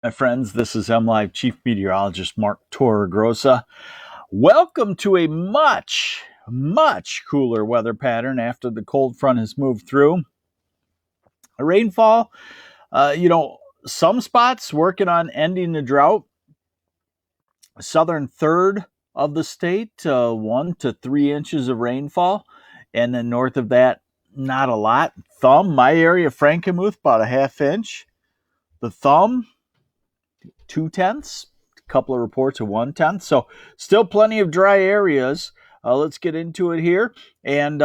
My friends, this is MLive Chief Meteorologist Mark Torregrossa. Welcome to a much cooler weather pattern after the cold front has moved through. Rainfall, some spots working on ending the drought. Southern third of the state, 1 to 3 inches of rainfall. And then north of that, not a lot. Thumb, my area, Frankenmuth, about a half inch. The Thumb, 2/10, a couple of reports of 1/10. So still plenty of dry areas. Let's get into it here and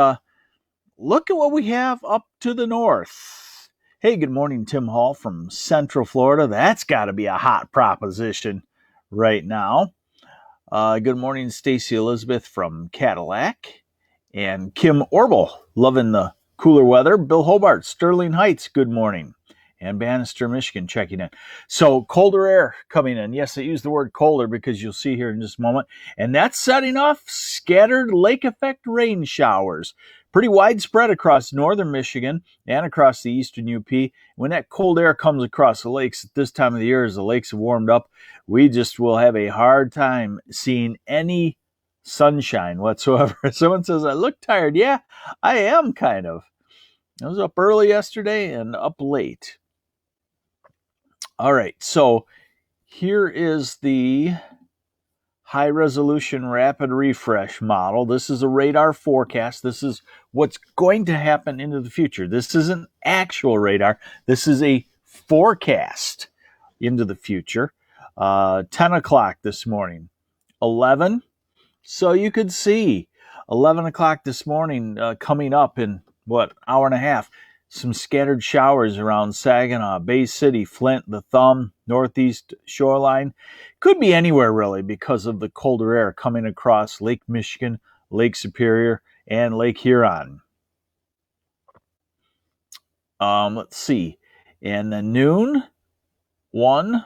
look at what we have up to the north. Hey, good morning, Tim Hall from Central Florida. That's got to be a hot proposition right now. Good morning, Stacy Elizabeth from Cadillac. And Kim Orble, loving the cooler weather. Bill Hobart, Sterling Heights, good morning. And Bannister, Michigan, checking in. So colder air coming in. Yes, I use the word colder because you'll see here in just a moment. And that's setting off scattered lake effect rain showers. Pretty widespread across northern Michigan and across the eastern UP. When that cold air comes across the lakes at this time of the year, as the lakes have warmed up, we just will have a hard time seeing any sunshine whatsoever. Someone says, I look tired. Yeah, I am kind of. I was up early yesterday and up late. All right, so here is the high resolution rapid refresh model. This is a radar forecast. This is what's going to happen into the future. This isn't actual radar. This is a forecast into the future. 10 o'clock this morning, 11. So you could see 11 o'clock this morning coming up in, hour and a half. Some scattered showers around Saginaw, Bay City, Flint, the Thumb, northeast shoreline. Could be anywhere really because of the colder air coming across Lake Michigan, Lake Superior, and Lake Huron. Let's see. And then noon, 1,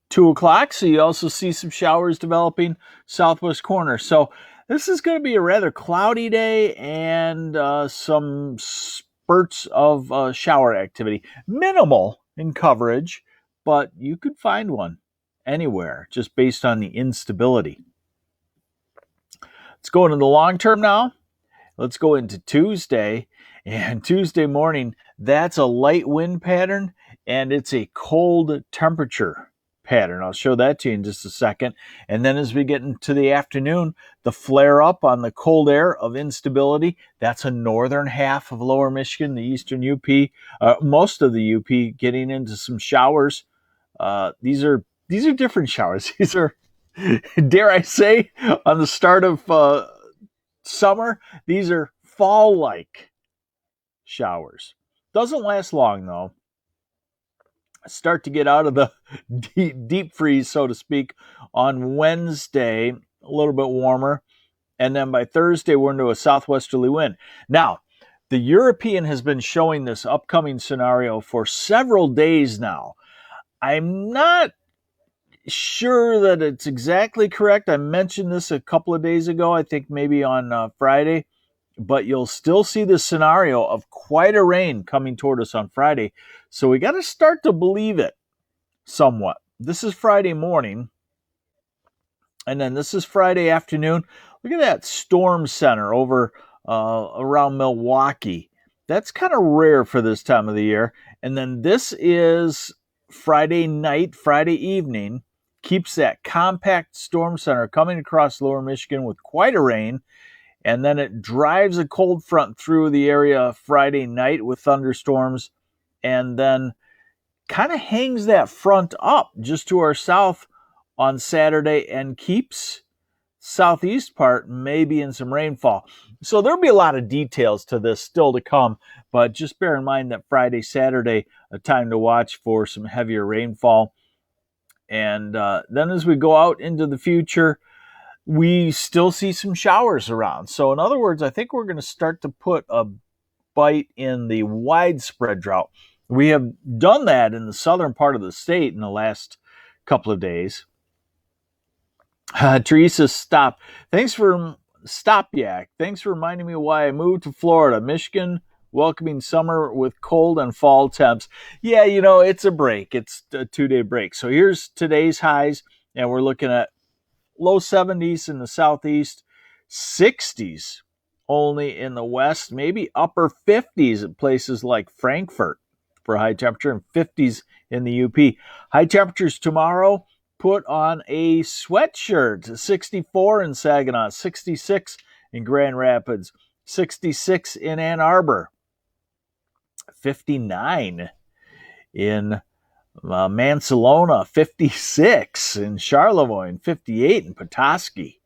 2 o'clock. So you also see some showers developing southwest corner. So this is going to be a rather cloudy day and some spurts of shower activity. Minimal in coverage, but you could find one anywhere just based on the instability. Let's go into the long term now. Let's go into Tuesday. And Tuesday morning, that's a light wind pattern and it's a cold temperature pattern. I'll show that to you in just a second. And then as we get into the afternoon, the flare up on the cold air of instability, that's a northern half of lower Michigan, the eastern UP, most of the UP getting into some showers. These are different showers. These are, dare I say, on the start of summer, these are fall-like showers. Doesn't last long though. Start to get out of the deep freeze, so to speak, on Wednesday, a little bit warmer. And then by Thursday, we're into a southwesterly wind. Now, the European has been showing this upcoming scenario for several days now. I'm not sure that it's exactly correct. I mentioned this a couple of days ago, I think maybe on Friday. But you'll still see this scenario of quite a rain coming toward us on Friday. So we got to start to believe it somewhat. This is Friday morning. And then this is Friday afternoon. Look at that storm center over around Milwaukee. That's kind of rare for this time of the year. And then this is Friday night, Friday evening. Keeps that compact storm center coming across lower Michigan with quite a rain. And then it drives a cold front through the area Friday night with thunderstorms and then kind of hangs that front up just to our south on Saturday and keeps southeast part maybe in some rainfall. So there'll be a lot of details to this still to come, but just bear in mind that Friday, Saturday, a time to watch for some heavier rainfall. And then as we go out into the future, we still see some showers around. So in other words, I think we're going to start to put a bite in the widespread drought. We have done that in the southern part of the state in the last couple of days. Teresa Stop. Thanks for reminding me why I moved to Florida. Michigan welcoming summer with cold and fall temps. Yeah, it's a break. It's a 2-day break. So here's today's highs, and we're looking at low 70s in the southeast, 60s only in the west, maybe upper 50s at places like Frankfurt for high temperature, and 50s in the UP. High temperatures tomorrow, put on a sweatshirt. 64 in Saginaw, 66 in Grand Rapids, 66 in Ann Arbor, 59 in Mansalona, 56 in Charlevoix, 58 in Petoskey.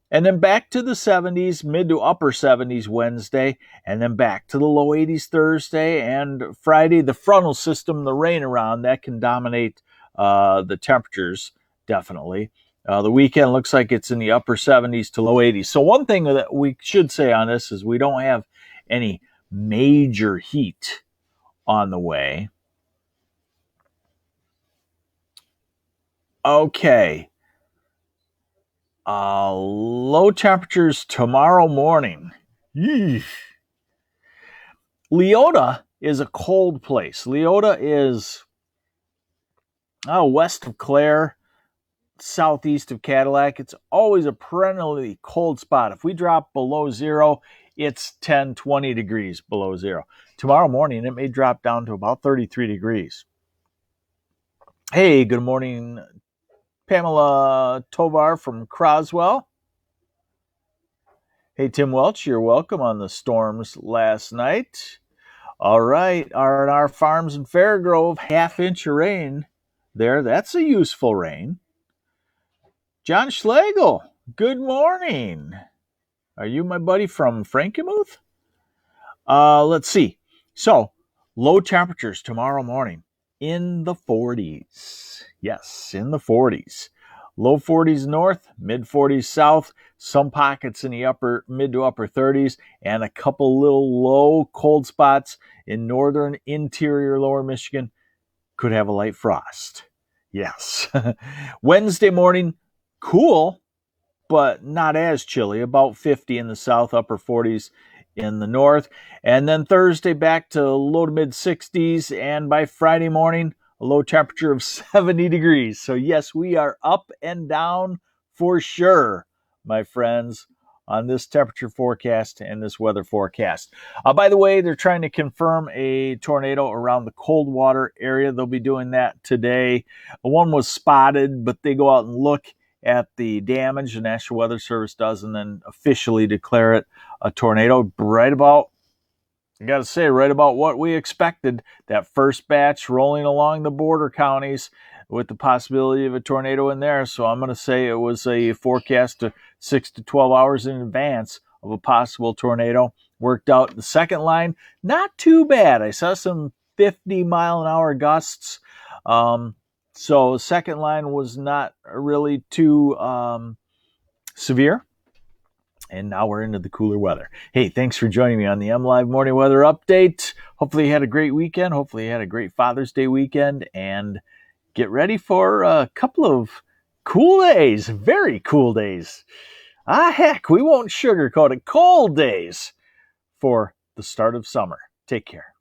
And then back to the 70s, mid to upper 70s Wednesday, and then back to the low 80s Thursday and Friday. The frontal system, the rain around, that can dominate the temperatures, definitely. The weekend looks like it's in the upper 70s to low 80s. So one thing that we should say on this is we don't have any major heat on the way. Okay. Low temperatures tomorrow morning. Yeesh. Leota is a cold place. Leota is west of Clare, southeast of Cadillac. It's always a perennially cold spot. If we drop below zero, it's 10, 20 degrees below zero. Tomorrow morning, it may drop down to about 33 degrees. Hey, good morning, Pamela Tovar from Croswell. Hey, Tim Welch, you're welcome on the storms last night. All right, R&R Farms in Fairgrove, half-inch of rain there. That's a useful rain. John Schlegel, good morning. Are you my buddy from Frankenmuth? Let's see. So, low temperatures tomorrow morning in the 40s. Yes, in the 40s. Low 40s north, mid 40s south, some pockets in the mid to upper 30s, and a couple little low cold spots in northern interior lower Michigan. Could have a light frost. Yes. Wednesday morning, cool, but not as chilly, about 50 in the south, upper 40s in the north. And then Thursday back to low to mid 60s, and by Friday morning, a low temperature of 70 degrees. So yes, we are up and down for sure, my friends, on this temperature forecast and this weather forecast. By the way, they're trying to confirm a tornado around the Coldwater area. They'll be doing that today. One was spotted, but they go out and look at the damage the National Weather Service does and then officially declare it a tornado right about what we expected. That first batch rolling along the border counties with the possibility of a tornado in there. So I'm going to say it was a forecast of 6 to 12 hours in advance of a possible tornado. Worked out. The second line, not too bad. I saw some 50-mile-an-hour gusts. So the second line was not really too severe. And now we're into the cooler weather. Hey, thanks for joining me on the MLive Morning Weather Update. Hopefully you had a great weekend. Hopefully you had a great Father's Day weekend. And get ready for a couple of cool days. Very cool days. Heck, we won't sugarcoat it. Cold days for the start of summer. Take care.